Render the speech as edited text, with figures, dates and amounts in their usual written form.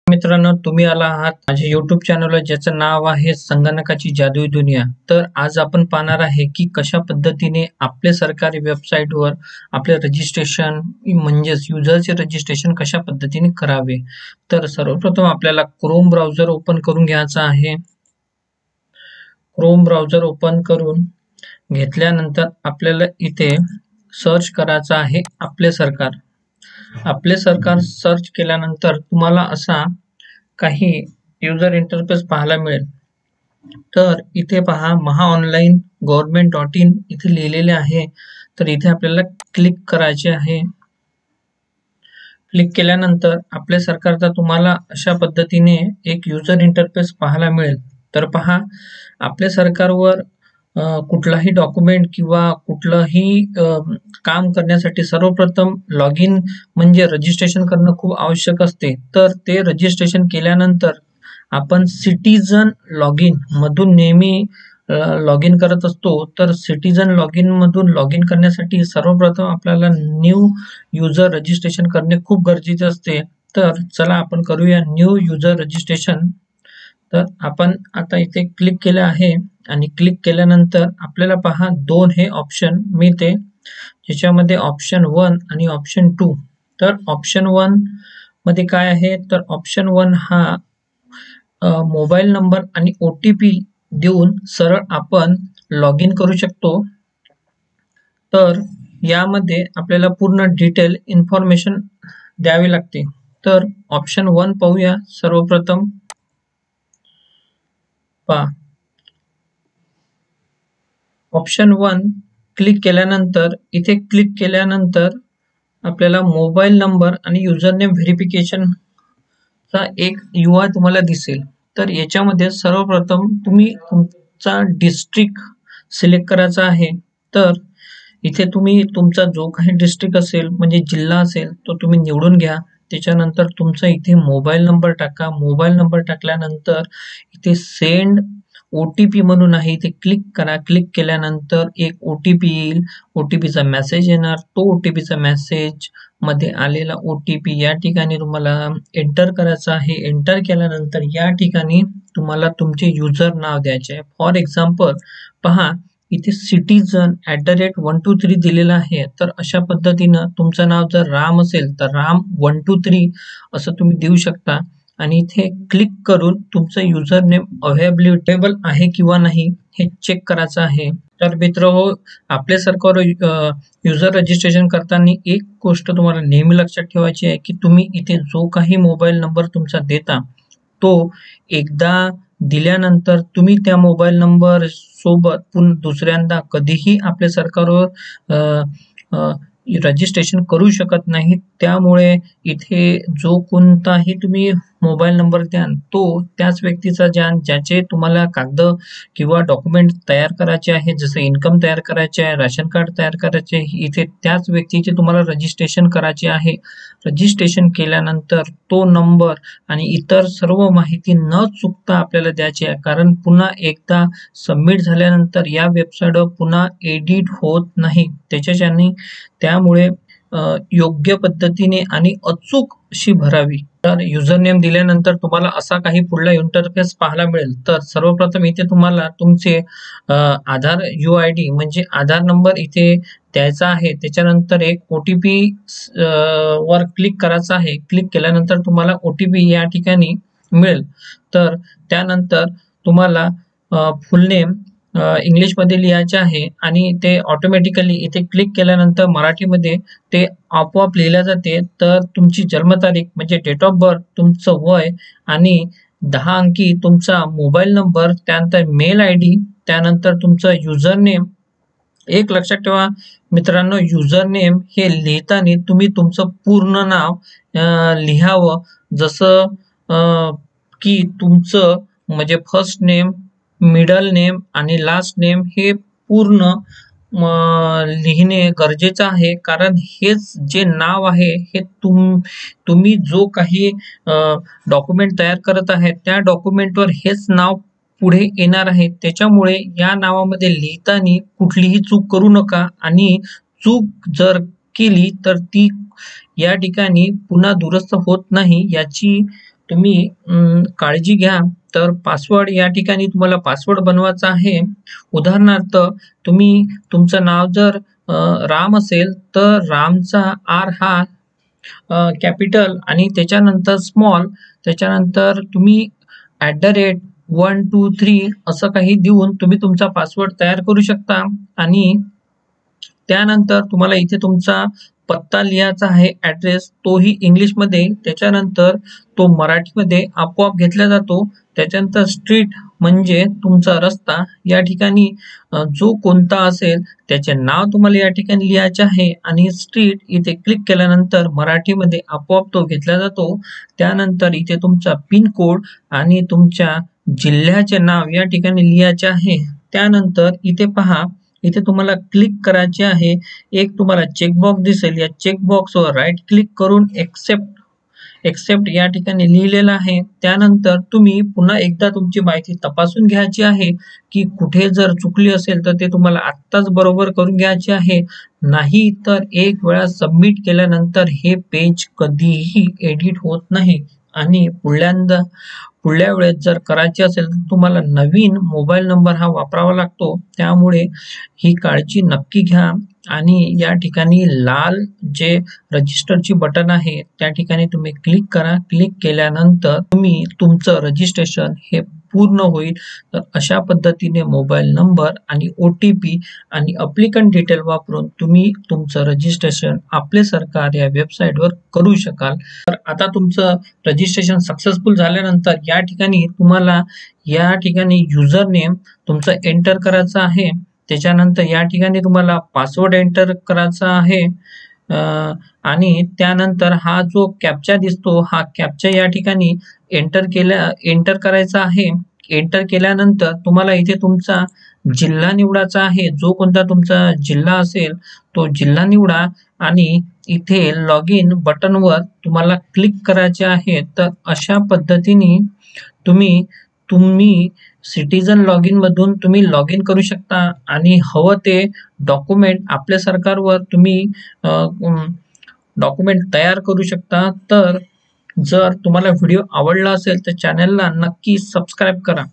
मित्रांनो, तुम्ही आला आहात माझ्या YouTube चॅनलवर ज्याचं नाव आहे संगणकाची जादुई दुनिया. तर आज आपण पाहणार आहे की कशा पद्धतीने आपल्या सरकारी वेबसाईटवर आपले रजिस्ट्रेशन म्हणजेच युजरचे रजिस्ट्रेशन कशा पद्धतीने करावे. तर सर्वप्रथम आपल्याला क्रोम ब्राउझर ओपन करून घ्यायचा आहे. क्रोम ब्राउझर ओपन करून घेतल्यानंतर आपल्याला इथे सर्च करायचं आहे आपले सरकार. आपले सरकार सर्च केल्यानंतर तुम्हाला असा काही युजर इंटरफेस पाहायला मिळेल. तर इथे पहा महाऑनलाईन government.in इथे लिहिलेले आहे. तर इथे आपल्याला क्लिक करायचे आहे. क्लिक केल्यानंतर आपल्या सरकारचा तुम्हाला अशा पद्धतीने एक युजर इंटरफेस पाहायला मिळेल. तर पहा, आपल्या सरकारवर कुठलाही डॉक्युमेंट किंवा कुठलंही काम करण्यासाठी सर्वप्रथम लॉग इन म्हणजे रजिस्ट्रेशन करणं खूप आवश्यक असते. तर ते रजिस्ट्रेशन केल्यानंतर आपण सिटीजन लॉग इन मधून नेहमी लॉग इन करत असतो. तर सिटीजन लॉग इन मधून लॉग इन करण्यासाठी सर्वप्रथम आपल्याला न्यू युजर रजिस्ट्रेशन करणे खूप गरजेचे असते. तर चला आपण करूया न्यू युजर रजिस्ट्रेशन. तर आपण आता इथे क्लिक केलं आहे आणि क्लिक केल्यानंतर आपल्याला पहा दोन हे ऑप्शन मिळते, ज्याच्यामध्ये ऑप्शन 1 आणि ऑप्शन 2. तर ऑप्शन 1 मध्ये काय आहे, तर ऑप्शन 1 हा मोबाईल नंबर आणि OTP देऊन सरळ आपण लॉग इन करू शकतो. तर यामध्ये आपल्याला पूर्ण डिटेल इन्फॉर्मेशन द्यावी लागते. तर ऑप्शन 1 पाहूया. सर्वप्रथम पहा, ऑप्शन 1 क्लिक केल्यानंतर इथे क्लिक केल्यानंतर आपल्याला मोबाईल नंबर आणि युजरनेम व्हेरिफिकेशनचा एक UI तुम्हाला दिसेल. तर याच्यामध्ये सर्वप्रथम तुम्ही तुमचा डिस्ट्रिक्ट सिलेक्ट करायचा आहे. तर इथे तुम्ही तुमचा जो काही डिस्ट्रिक्ट असेल म्हणजे जिल्हा असेल तो तुम्ही निवडून घ्या. त्याच्यानंतर तुमचा इथे मोबाईल नंबर टाका. मोबाईल नंबर टाकल्यानंतर इथे सेंड OTP म्हणून आहे, इथे क्लिक करा. क्लिक केल्यानंतर एक OTP येईल. OTPचा मेसेज येणार. तो OTPचा मेसेज मध्ये आलेला OTP या ठिकाणी तुम्हाला एंटर करायचा आहे. एंटर केल्यानंतर या ठिकाणी तुम्हाला तुमचे युजर नाव द्यायचे आहे. फॉर एक्झाम्पल पहा, इथे citizen@123 दिलेलं आहे. तर अशा पद्धतीनं तुमचं नाव जर राम असेल तर राम 123 असं तुम्ही देऊ शकता आणि इथे क्लिक करून तुमचं युजर नेम अवेलेबल आहे किंवा नाही हे चेक करायचं आहे. तर मित्रहो, आपल्या सरकार युजर रजिस्ट्रेशन करताना एक गोष्ट तुम्हाला नेहमी लक्षात ठेवायची आहे की तुम्ही इथे जो काही मोबाईल नंबर तुमचा देता तो एकदा दिल्यानंतर तुम्ही त्या मोबाईल नंबर सोबत पुन्हा दुसऱ्यांदा कधीही आपल्या सरकारवर रजिस्ट्रेशन करू शकत नाही. त्यामुळे इथे जो कोणताही तुम्ही मोबाईल नंबर द्याल तो त्याच व्यक्तीचा ज्याचे तुम्हाला कागद किंवा डॉक्युमेंट तयार करायचे आहे, जसं इन्कम तयार करायचे आहे, राशन कार्ड तयार करायचे आहे, इथे त्याच व्यक्तीचे तुम्हाला रजिस्ट्रेशन करायचे आहे. रजिस्ट्रेशन केल्यानंतर तो नंबर आणि इतर सर्व माहिती न चुकता आपल्याला द्यायची आहे, कारण पुन्हा एकदा सबमिट झाल्यानंतर या वेबसाईटवर पुन्हा एडिट होत नाही त्याच्याने. त्यामुळे योग्य पद्धतीने आणि अचूक अशी भरावी. तर युजर नेम दिल्यानंतर तुम्हाला असा काही पुढला इंटरफेस पाहायला मिळेल. तर सर्वप्रथम इथे तुम्हाला तुमचे आधार UID म्हणजे आधार नंबर इथे द्यायचा आहे. त्याच्यानंतर एक OTP वर क्लिक करायचं आहे. क्लिक केल्यानंतर तुम्हाला OTP या ठिकाणी मिळेल. तर त्यानंतर तुम्हाला फुल नेम इंग्लिशमध्ये लिहायचे आहे आणि ते ऑटोमॅटिकली इथे क्लिक केल्यानंतर मराठीमध्ये ते आपोआप लिहिल्या जाते. तर तुमची जन्मतारीख म्हणजे डेट ऑफ बर्थ, तुमचं वय आणि 10 अंकी तुमचा मोबाईल नंबर, त्यानंतर मेल ID, त्यानंतर तुमचं युजर नेम. एक लक्षात ठेवा मित्रांनो, युजर नेम हे लिहिताना तुम्ही तुमचं पूर्ण नाव लिहावं. जसं की तुमचं म्हणजे फर्स्ट नेम, मिडल नेम आणि लास्ट नेम हे पूर्ण लिहिणे गरजेचं आहे, कारण हेच जे नाव आहे हे तुम्ही जो काही डॉक्युमेंट तयार करत आहे त्या डॉक्युमेंटवर हेच नाव पुढे येणार आहे. त्याच्यामुळे या नावामध्ये लिहिताना कुठलीही चूक करू नका आणि चूक जर केली तर ती या ठिकाणी पुन्हा दुरुस्त होत नाही याची तुम्ही काळजी घ्या. तर पासवर्ड या ठिकाणी तुम्हाला पासवर्ड बनवायचा आहे. उदाहरणार्थ तुम्ही तुमचं नाव जर राम असेल तर रामचा आर हा कॅपिटल आणि त्याच्यानंतर स्मॉल, त्याच्यानंतर तुम्ही @123 असं काही देऊन तुम्ही तुमचा पासवर्ड तयार करू शकता. आणि त्यानंतर तुम्हाला इथे तुमचा पत्ता लिहायचा आहे, ॲड्रेस, तोही इंग्लिशमध्ये. त्याच्यानंतर तो मराठीमध्ये आपोआप घेतला जातो. त्याच्यानंतर स्ट्रीट म्हणजे तुमचा रस्ता. या ठिकाणी जो कोणता असेल त्याचे नाव तुम्हाला या ठिकाणी लिहायचे आहे आणि स्ट्रीट इथे क्लिक केल्यानंतर मराठीमध्ये आपोआप तो घेतला जातो. त्यानंतर इथे तुमचा पिन कोड आणि तुमच्या जिल्ह्याचे नाव या ठिकाणी लिहायचे आहे. त्यानंतर इथे पहा, इथे तुम्हाला क्लिक करायचे आहे. एक तुम्हाला चेकबॉक्स दिसेल. या चेकबॉक्सवर राईट क्लिक करून एक्सेप्ट या ठिकाणी लिहिलेलं आहे. त्यानंतर तुम्ही पुन्हा एकदा तुमची माहिती तपासून घ्यायची आहे की कुठे जर चुकली असेल तर ते तुम्हाला आत्ताच बरोबर करून घ्यायचे आहे. नाही तर एक वेळा सबमिट केल्यानंतर हे पेज कधीही एडिट होत नाही आणि पुढल्या वेळेस जर करायचे असेल तर तुम्हाला नवीन मोबाईल नंबर हा वापरावा लागतो. त्यामुळे ही काळजी नक्की घ्या. आणि या ठिकाणी लाल जे रजिस्टरची बटन आहे त्या ठिकाणी तुम्ही क्लिक करा. क्लिक केल्यानंतर तुम्ही तुमचं रजिस्ट्रेशन हे पूर्ण होईल. तर अशा पद्धतीने मोबाईल नंबर आणि OTP आणि ॲप्लिकंट डिटेल वापरून तुम्ही तुमचं रजिस्ट्रेशन आपले सरकार या वेबसाईटवर करू शकाल. तर आता तुमचं रजिस्ट्रेशन सक्सेसफुल झाल्यानंतर या ठिकाणी तुम्हाला या ठिकाणी युजर नेम तुमचं एंटर करायचं आहे. त्याच्यानंतर या ठिकाणी तुम्हाला पासवर्ड एंटर करायचा आहे. आणि त्यानंतर हा जो कॅप्चा दिसतो हा कॅप्चा या ठिकाणी एंटर करायचा आहे. एंटर केल्यानंतर तुम्हाला इथे तुमचा जिल्हा निवडायचा आहे. जो कोणता तुमचा जिल्हा असेल तो जिल्हा निवडा आणि इथे लॉग इन बटनवर तुम्हाला क्लिक करायचे आहे. तर अशा पद्धतीने तुम्ही सिटीजन लॉग इन मधून तुम्ही लॉग इन करू शकता आणि हवं ते डॉक्युमेंट आपल्या सरकारवर तुम्ही डॉक्युमेंट तयार करू शकता. तर जर तुम्हाला व्हिडिओ आवडला असेल तर चॅनलला नक्की सबस्क्राईब करा.